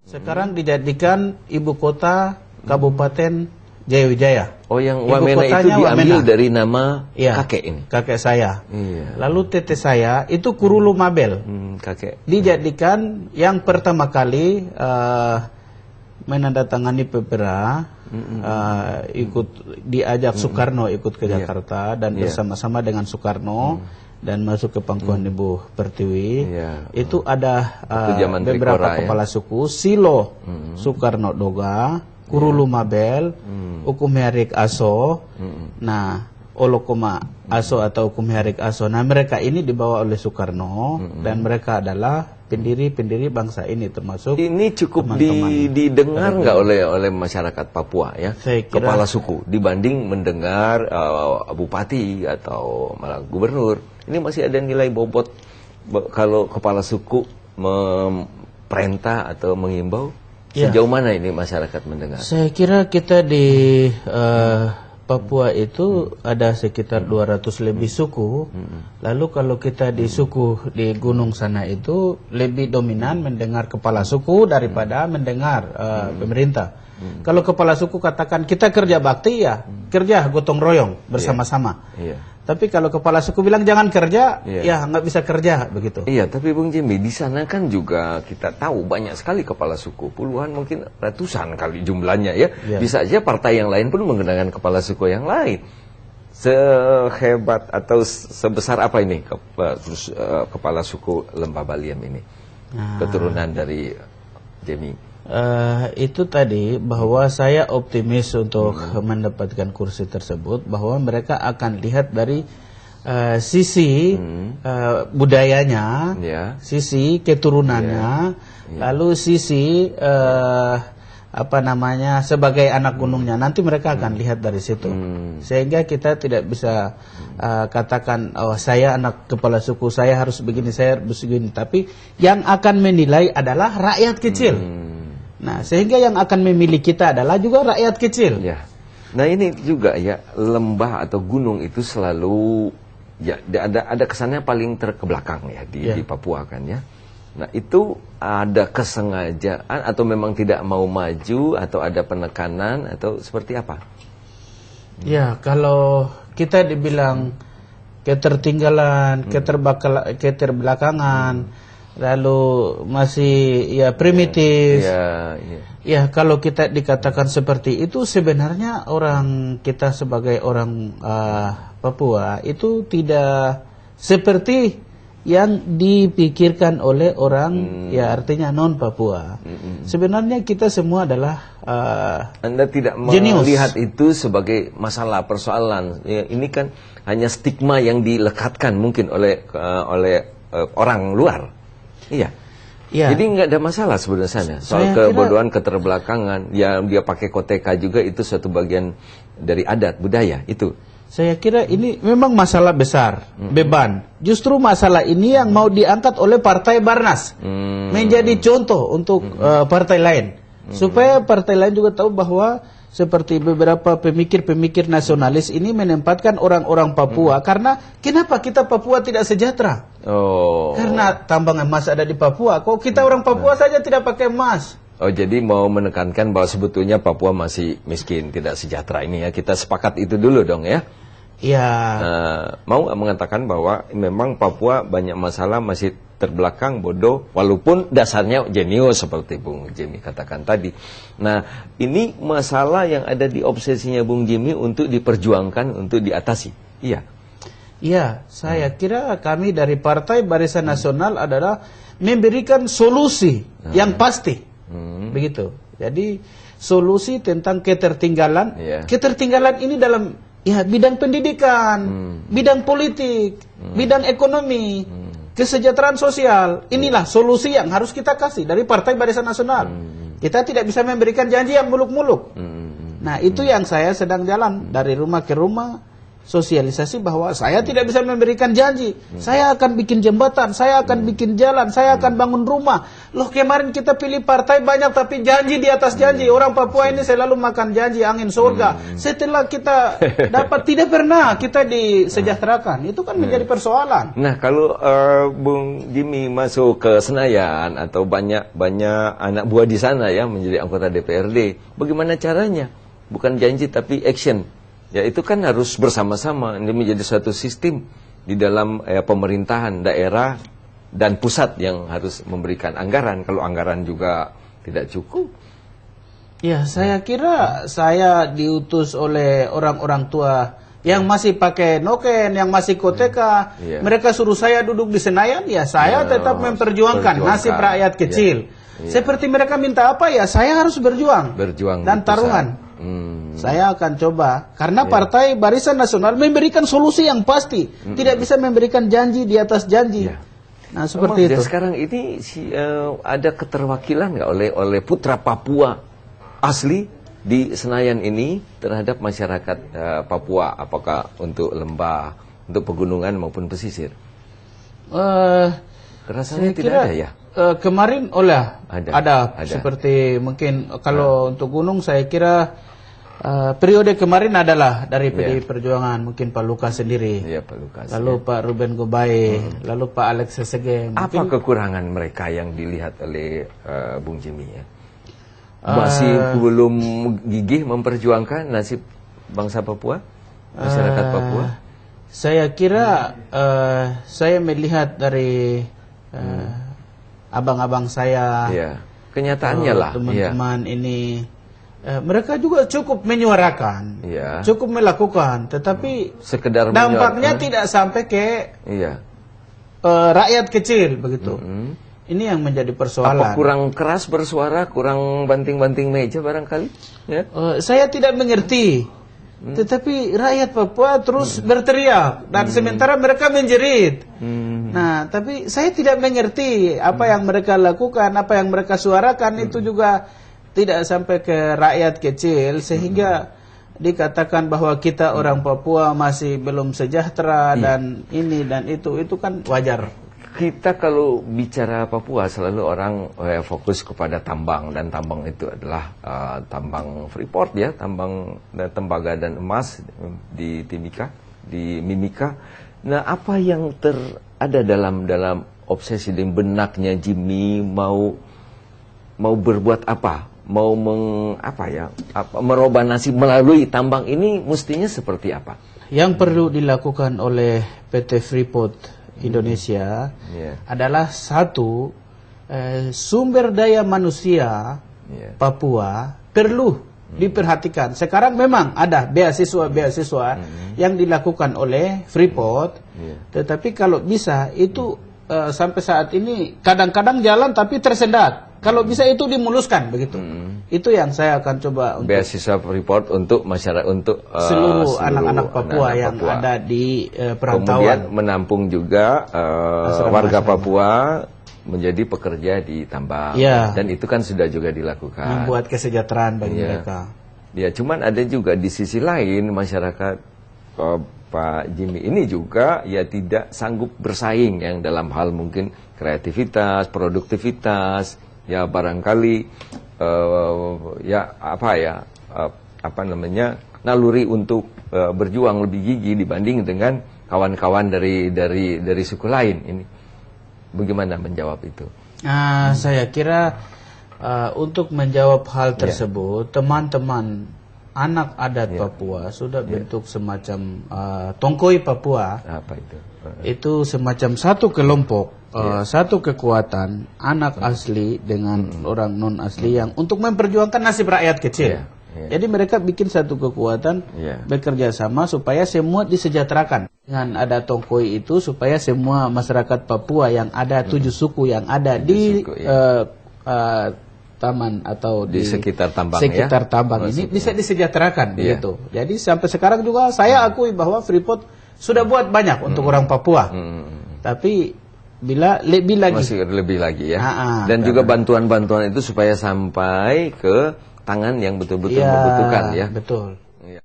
Sekarang dijadikan ibu kota Kabupaten Jayawijaya. Oh, yang Wamena itu diambil dari nama kakek ini? Kakek saya. Iya. Lalu tete saya itu Kurulu Mabel. Kakek. Dijadikan yang pertama kali menandatangani PPRA, ikut diajak Soekarno ikut ke Jakarta dan bersama-sama dengan Soekarno dan masuk ke pangkuan Ibu Pertiwi. Itu ada beberapa kepala suku, Silo Soekarno Doga, Kurulu Mabel, Ukum Herik Aso, nah Olokoma Aso atau Ukum Herik Aso. Nah mereka ini dibawa oleh Soekarno dan mereka adalah pendiri bangsa ini, termasuk ini cukup didengar nggak oleh masyarakat Papua ya, kepala suku dibanding mendengar bupati atau malah gubernur. Ini masih ada nilai bobot kalau kepala suku memerintah atau mengimbau. Sejauh mana ini masyarakat mendengar? Saya kira kita di Papua itu ada sekitar 200 lebih suku. Lalu kalau kita di suku di gunung sana itu lebih dominan mendengar kepala suku daripada mendengar pemerintah. Kalau kepala suku katakan kita kerja bakti, ya kerja gotong royong bersama-sama. Tapi kalau kepala suku bilang jangan kerja, ya nggak bisa kerja begitu. Iya, tapi Bung Jimmy, di sana kan juga kita tahu banyak sekali kepala suku, puluhan mungkin ratusan kali jumlahnya ya. Bisa aja partai yang lain pun menggunakan kepala suku yang lain. Sehebat atau sebesar apa ini kepala suku Lembah Baliem ini? Keturunan dari Jimmy. Itu tadi bahwa saya optimis untuk mendapatkan kursi tersebut, bahwa mereka akan lihat dari sisi budayanya, sisi keturunannya, lalu sisi sebagai anak gunungnya. Nanti mereka akan lihat dari situ, sehingga kita tidak bisa katakan saya anak kepala suku, saya harus begini, saya harus begini. Tapi yang akan menilai adalah rakyat kecil. Nah, sehingga yang akan memilih kita adalah juga rakyat kecil. Nah, ini juga ya, lembah atau gunung itu selalu ada kesannya paling terkebelakang ya di Papua kan ya. Nah, itu ada kesengajaan atau memang tidak mau maju atau ada penekanan atau seperti apa? Ya, kalau kita dibilang ketertinggalan, keterbelakangan, lalu masih primitif. Ya, kalau kita dikatakan seperti itu, sebenarnya orang kita sebagai orang Papua itu tidak seperti yang dipikirkan oleh orang artinya non Papua. Sebenarnya kita semua adalah Anda tidak melihat itu sebagai masalah persoalan. Ini kan hanya stigma yang dilekatkan mungkin oleh orang luar. Jadi nggak ada masalah sebenarnya soal kebodohan, keterbelakangan. Ya, dia pakai koteka juga, itu suatu bagian dari adat budaya itu. Saya kira ini memang masalah besar, beban. Justru masalah ini yang mau diangkat oleh Partai Barnas menjadi contoh untuk partai lain, supaya partai lain juga tahu bahwa seperti beberapa pemikir-pemikir nasionalis ini menempatkan orang-orang Papua, karena kenapa kita Papua tidak sejahtera? Karena tambang emas ada di Papua, kok kita orang Papua saja tidak pakai emas? Jadi mau menekankan bahwa sebetulnya Papua masih miskin, tidak sejahtera ini ya. Kita sepakat itu dulu dong ya. Mau mengatakan bahwa memang Papua banyak masalah, masih terbelakang, bodoh, walaupun dasarnya jenius seperti Bung Jimmy katakan tadi. Nah, ini masalah yang ada di obsesinya Bung Jimmy untuk diperjuangkan, untuk diatasi. Iya, saya kira kami dari Partai Barisan Nasional adalah memberikan solusi yang pasti. Begitu. Jadi solusi tentang ketertinggalan. Ketertinggalan ini dalam bidang pendidikan, bidang politik, bidang ekonomi, kesejahteraan sosial. Inilah solusi yang harus kita kasih dari Partai Barisan Nasional. Kita tidak bisa memberikan janji yang muluk-muluk. Nah, itu yang saya sedang jalan dari rumah ke rumah, sosialisasi bahwa saya tidak bisa memberikan janji. Saya akan bikin jembatan, saya akan bikin jalan, saya akan bangun rumah. Loh, kemarin kita pilih partai banyak tapi janji di atas janji. Orang Papua ini selalu makan janji angin surga. Setelah kita dapat tidak pernah kita disejahterakan. Itu kan menjadi persoalan. Nah, kalau Bung Jimmy masuk ke Senayan atau banyak anak buah di sana ya menjadi anggota DPRD, bagaimana caranya? Bukan janji tapi action. Ya itu kan harus bersama-sama, ini menjadi suatu sistem di dalam pemerintahan daerah dan pusat yang harus memberikan anggaran. Kalau anggaran juga tidak cukup. Ya, saya kira saya diutus oleh orang-orang tua yang masih pakai noken, yang masih koteka. Mereka suruh saya duduk di Senayan, ya saya tetap memperjuangkan nasib rakyat kecil. Seperti mereka minta apa, ya saya harus berjuang dan taruhan. Saya akan coba, karena Partai Barisan Nasional memberikan solusi yang pasti, tidak bisa memberikan janji di atas janji. Nah, seperti itu. Sekarang ini ada keterwakilan nggak oleh putra Papua asli di Senayan ini terhadap masyarakat Papua, apakah untuk lembah, untuk pegunungan maupun pesisir? Rasanya tidak ada ya. Kemarin ada seperti mungkin kalau untuk gunung saya kira periode kemarin adalah dari PDI Perjuangan, mungkin Pak Lukas sendiri, Pak Lukas, lalu Pak Ruben Gobae, lalu Pak Alex Sesege. Apa kekurangan mereka yang dilihat oleh Bung Jimmy ya? Masih belum gigih memperjuangkan nasib bangsa Papua, masyarakat Papua? Saya kira saya melihat dari abang-abang saya, kenyataannya lah, teman-teman ini. Mereka juga cukup menyuarakan, cukup melakukan, tetapi sekedar dampaknya tidak sampai ke rakyat kecil begitu. Ini yang menjadi persoalan. Apa kurang keras bersuara, kurang banting-banting meja barangkali? Ya? Saya tidak mengerti, tetapi rakyat Papua terus berteriak dan sementara mereka menjerit. Nah, tapi saya tidak mengerti apa yang mereka lakukan, apa yang mereka suarakan itu juga tidak sampai ke rakyat kecil sehingga dikatakan bahwa kita orang Papua masih belum sejahtera dan ini dan itu kan wajar. Kita kalau bicara Papua selalu orang fokus kepada tambang, dan tambang itu adalah tambang Freeport ya, tambang tembaga dan emas di Timika, di Mimika. Nah, apa yang ada dalam obsesi dan benaknya Jimmy mau berbuat apa? Mau merubah nasib melalui tambang ini mestinya seperti apa? Yang perlu dilakukan oleh PT Freeport Indonesia adalah satu, sumber daya manusia Papua perlu diperhatikan. Sekarang memang ada beasiswa yang dilakukan oleh Freeport, tetapi kalau bisa itu sampai saat ini kadang-kadang jalan tapi tersendat. Kalau bisa itu dimuluskan begitu. Itu yang saya akan coba untuk beasiswa Freeport untuk masyarakat, untuk seluruh anak-anak Papua yang ada di perantauan. Kemudian menampung juga warga Papua menjadi pekerja di tambang. Dan itu kan sudah juga dilakukan. Membuat kesejahteraan bagi mereka. Ya, cuman ada juga di sisi lain masyarakat Pak Jimmy ini juga ya tidak sanggup bersaing yang dalam hal mungkin kreativitas, produktivitas. Ya barangkali naluri untuk berjuang lebih gigih dibanding dengan kawan-kawan dari suku lain ini. Bagaimana menjawab itu? Saya kira untuk menjawab hal tersebut, teman-teman anak adat Papua sudah bentuk semacam Tongkoi Papua. Apa itu? Itu semacam satu kelompok, satu kekuatan anak asli dengan orang non asli yang untuk memperjuangkan nasib rakyat kecil. Jadi mereka bikin satu kekuatan bekerja sama supaya semua disejahterakan. Dengan ada Tongkoi itu supaya semua masyarakat Papua yang ada 7 suku yang ada di taman atau di sekitar tambang, tambang ini bisa disejahterakan begitu. Jadi sampai sekarang juga saya akui bahwa Freeport sudah buat banyak untuk orang Papua. Tapi lebih lagi. Masih lebih lagi ya. Dan juga bantuan-bantuan itu supaya sampai ke tangan yang betul-betul membutuhkan ya. Betul.